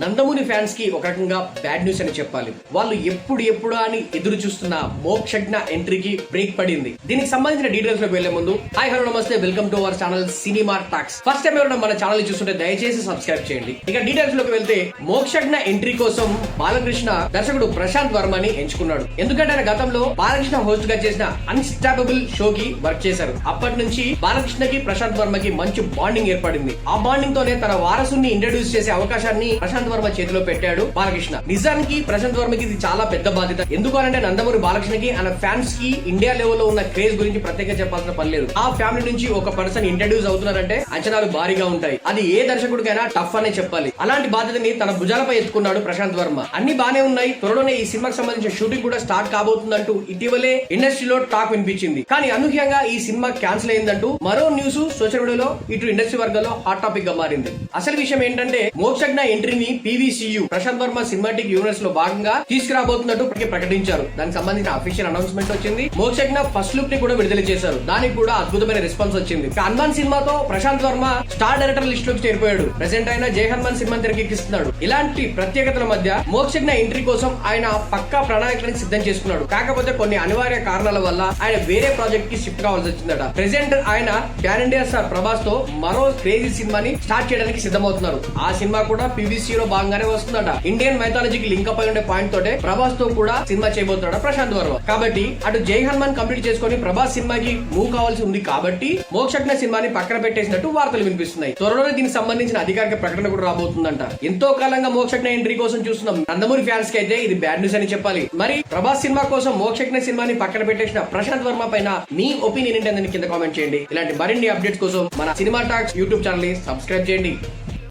Nandamuri fans కి ఒక రకంగా బ్యాడ్ న్యూస్ అని చెప్పాలి. వాళ్ళు ఎప్పుడు అని ఎదురు చూస్తున్న మోక్షజ్ఞ ఎంట్రీకి బ్రేక్ పడింది. దీనికి సంబంధించిన డీటెయిల్స్ లోకి వెళ్లే ముందు హాయ్ హలో నమస్తే, welcome to our channel cinema talks. First time ఎవరైనా మన ఛానల్ చూస్తుంటే దయచేసి సబ్స్క్రైబ్ చేయండి. ఇక డీటెయిల్స్ లోకి వెళ్తే మోక్షజ్ఞ ఎంట్రీ కోసం బాలకృష్ణ దర్శకుడు ప్రశాంత్ వర్మని ఎంచుకున్నాడు. ఎందుకంటే ఆయన గతంలో బాలకృష్ణ హోస్ట్ గా చేసిన అన్స్టాపబుల్ షోకి వర్క్ చేశారు. అప్పటి నుంచి బాలకృష్ణకి ప్రశాంత్ వర్మకి మంచి బాండింగ్ ఏర్పడింది. ఆ బాండింగ్ తోనే తన వారసుని ఇంట్రడ్యూస్ చేసే అవకాశాన్ని ప్రశాంత్ వర్మ చేతిలో పెట్టాడు బాలకృష్ణ. నిజానికి ప్రశాంత్ వర్మకి ఇది చాలా పెద్ద బాధ్యత. ఎందుకు అంటే నందమూరి బాలకృష్ణకి ఆయన ఫ్యాన్స్ కి ఇండియా లెవెల్ లో ఉన్న క్రేజ్ గురించి ప్రత్యేకంగా చెప్పాల్సిన పని లేదు. ఆ ఫ్యామిలీ నుంచి ఒక పర్సన్ ఇంట్రడ్యూస్ అవుతున్నారంటే అంచనాలు భారీగా ఉంటాయి. అది ఏ దర్శకుడికైనా టఫ్ అనే చెప్పాలి. అలాంటి బాధ్యతని తన భుజాలపై ఎత్తుకున్నాడు ప్రశాంత్ వర్మ. అన్ని బానే ఉన్నాయి, త్వరలోనే ఈ సినిమాకి సంబంధించిన షూటింగ్ కూడా స్టార్ట్ కాబోతుందంటూ ఇటీవలే ఇండస్ట్రీలో టాక్ వినిపించింది. కానీ అనూహ్యంగా ఈ సినిమా క్యాన్సిల్ అయిందంటూ మరో న్యూస్ సోషల్ మీడియాలో ఇటు ఇండస్ట్రీ వర్గాల్లో హాట్ టాపిక్ గా మారింది. అసలు విషయం ఏంటంటే Mokshagna ఎంట్రీని PVCU Prashanth Varma cinematic universe లో భాగంగా తీసుకురాబోతున్నట్టు ప్రకటించారు. దానికి సంబంధించిన అఫీషియల్ అనౌన్స్మెంట్ వచ్చింది. మోక్షజ్ఞ ఫస్ట్ లుక్ ని కూడా విడుదల చేశారు. దానికి కూడా అద్భుతమైన రెస్పాన్స్ వచ్చింది. హనుమాన్ సినిమాతో Prashanth Varma star director list లోకి చేరిపోయాడు. ప్రెసెంట్ ఆయన జై హనుమాన్ సినిమా తెరకెక్కిస్తున్నాడు. ఇలాంటి ప్రత్యేకతల మధ్య మోక్షజ్ఞ ఎంట్రీ కోసం ఆయన పక్కా ప్రణాళికలను సిద్ధం చేసుకున్నాడు. కాకపోతే కొన్ని అనివార్య కారణాల వల్ల ఆయన వేరే ప్రాజెక్ట్ కి షిఫ్ట్ కావాల్సి వచ్చిందట. ప్రెసెంట్ ఆయన ప్యాన్ ఇండియా స్టార్ ప్రభాస్ తో మరో క్రేజీ సినిమాని స్టార్ట్ చేయడానికి సిద్ధమవుతున్నారు. ఆ సినిమా కూడా పీవీసీ లో భాగంగానే వస్తుందట. ఇండియన్ మైథాలజీకి లింక్ అయి ఉండే పాయింట్ తోటే ప్రభాస్ తో కూడా సినిమా చేయబోతున్నాడు ప్రశాంత్ వర్మ. కాబట్టి అటు జై హనుమాన్ కంప్లీట్ చేసుకుని ప్రభాస్ సినిమాకి మూవ్ కావాల్సి ఉంది. కాబట్టి మోక్షజ్ఞ సినిమాని పక్కన పెట్టేసినట్టు వార్తలు వినిపిస్తున్నాయి. త్వరలోనే దీనికి సంబంధించిన అధికారిక ప్రకటన కూడా రాబోతుందంట. ఎంతో కాలంగా మోక్షజ్ఞ ఎంట్రీ కోసం చూస్తున్నాం నందమూరి ఫ్యాన్స్ కి అయితే ఇది బ్యాడ్ న్యూస్ అని చెప్పాలి. మరి ప్రభాస్ సినిమా కోసం మోక్షజ్ఞ సినిమాని పక్కన పెట్టేసిన ప్రశాంత్ వర్మ పైన మీ ఒపీనియన్ ఏంటంటే కింద కామెంట్ చేయండి. ఇలాంటి మరిన్ని అప్డేట్స్ కోసం మన సినిమా టాక్స్ యూట్యూబ్ ఛానల్ ని సబ్స్క్రైబ్ చేయండి.